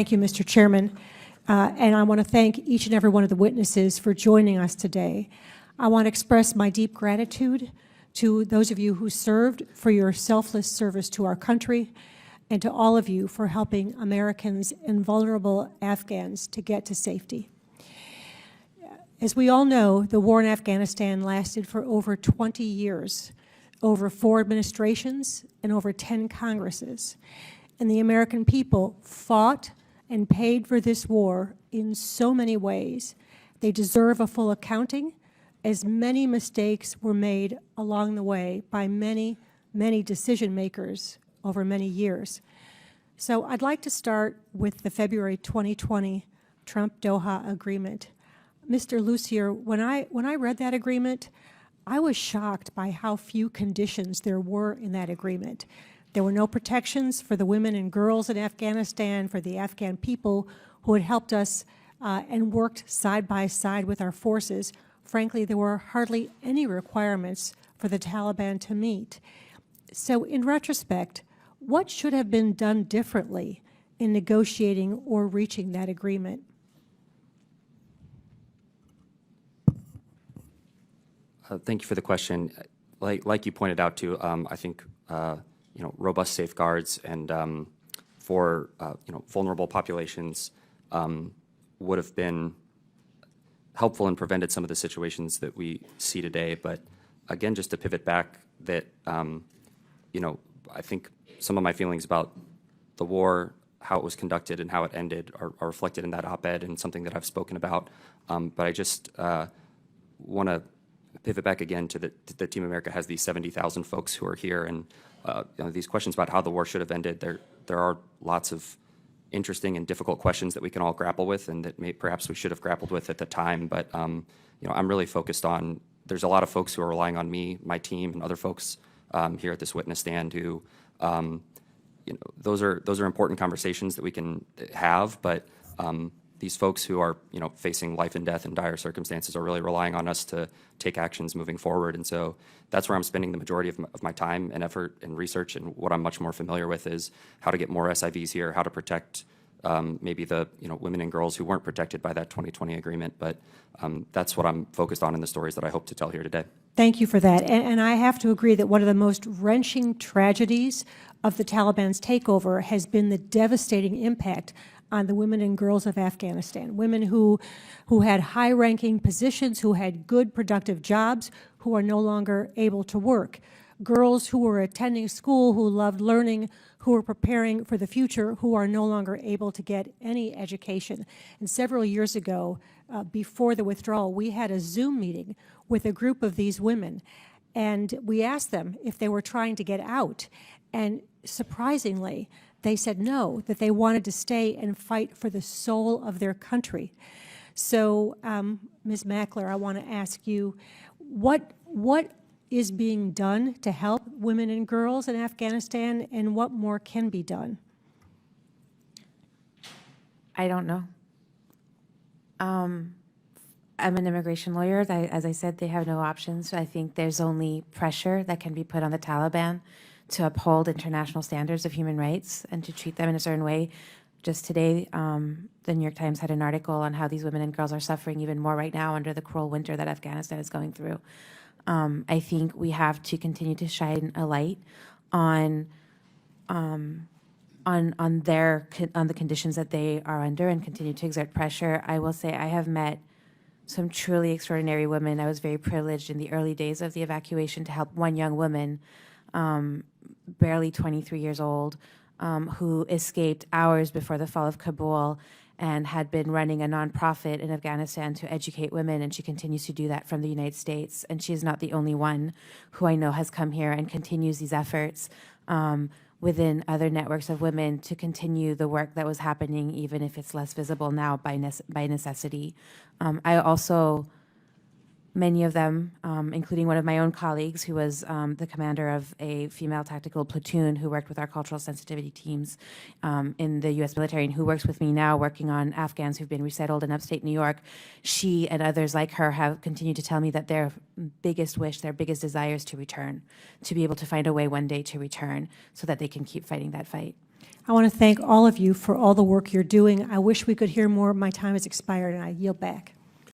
Thank you, Mr. Chairman. And I want to thank each and every one of the witnesses for joining us today. I want to express my deep gratitude to those of you who served for your selfless service to our country, and to all of you for helping Americans and vulnerable Afghans to get to safety. As we all know, the war in Afghanistan lasted for over 20 years, over 4 administrations, and over 10 Congresses. And the American people fought and paid for this war in so many ways. They deserve a full accounting, as many mistakes were made along the way by many, many decision makers over many years. So I'd like to start with the February 2020 Trump-Doha agreement. Mr. Lucier, when I read that agreement, I was shocked by how few conditions there were in that agreement. There were no protections for the women and girls in Afghanistan, for the Afghan people who had helped us and worked side by side with our forces. Frankly, there were hardly any requirements for the Taliban to meet. So in retrospect, what should have been done differently in negotiating or reaching that agreement? Thank you for the question. Like you pointed out too, I think robust safeguards and for vulnerable populations would have been helpful and prevented some of the situations that we see today. But again, just to pivot back, that I think some of my feelings about the war, how it was conducted, and how it ended are reflected in that op-ed and something that I've spoken about. But I just want to pivot back again to the Team America has these 70,000 folks who are here, and these questions about how the war should have ended. There are lots of interesting and difficult questions that we can all grapple with, and that perhaps we should have grappled with at the time. But I'm really focused on. There's a lot of folks who are relying on me, my team, and other folks here at this witness stand who, those are important conversations that we can have. But these folks who are facing life and death in dire circumstances are really relying on us to take actions moving forward. And so that's where I'm spending the majority of my time and effort and research. And what I'm much more familiar with is how to get more SIVs here, how to protect maybe the women and girls who weren't protected by that 2020 agreement. But that's what I'm focused on in the stories that I hope to tell here today. Thank you for that. And I have to agree that one of the most wrenching tragedies of the Taliban's takeover has been the devastating impact on the women and girls of Afghanistan, women who had high-ranking positions, who had good, productive jobs, who are no longer able to work, girls who were attending school, who loved learning, who were preparing for the future, who are no longer able to get any education. And several years ago, before the withdrawal, we had a Zoom meeting with a group of these women, and we asked them if they were trying to get out. And surprisingly, they said no, that they wanted to stay and fight for the soul of their country. So, Ms. Mackler, I want to ask you, what is being done to help women and girls in Afghanistan, and what more can be done? I don't know. I'm an immigration lawyer. As I said, they have no options. I think there's only pressure that can be put on the Taliban to uphold international standards of human rights and to treat them in a certain way. Just today, the New York Times had an article on how these women and girls are suffering even more right now under the cruel winter that Afghanistan is going through. I think we have to continue to shine a light on the conditions that they are under and continue to exert pressure. I will say I have met some truly extraordinary women. I was very privileged in the early days of the evacuation to help one young woman, barely 23 years old, who escaped hours before the fall of Kabul and had been running a nonprofit in Afghanistan to educate women, and she continues to do that from the United States. And she is not the only one who I know has come here and continues these efforts within other networks of women to continue the work that was happening, even if it's less visible now by necessity. I also, many of them, including one of my own colleagues who was the commander of a female tactical platoon who worked with our cultural sensitivity teams in the U.S. military, and who works with me now working on Afghans who've been resettled in upstate New York. She and others like her have continued to tell me that their biggest wish, their biggest desire is to return, to be able to find a way one day to return so that they can keep fighting that fight. I want to thank all of you for all the work you're doing. I wish we could hear more. My time has expired, and I yield back.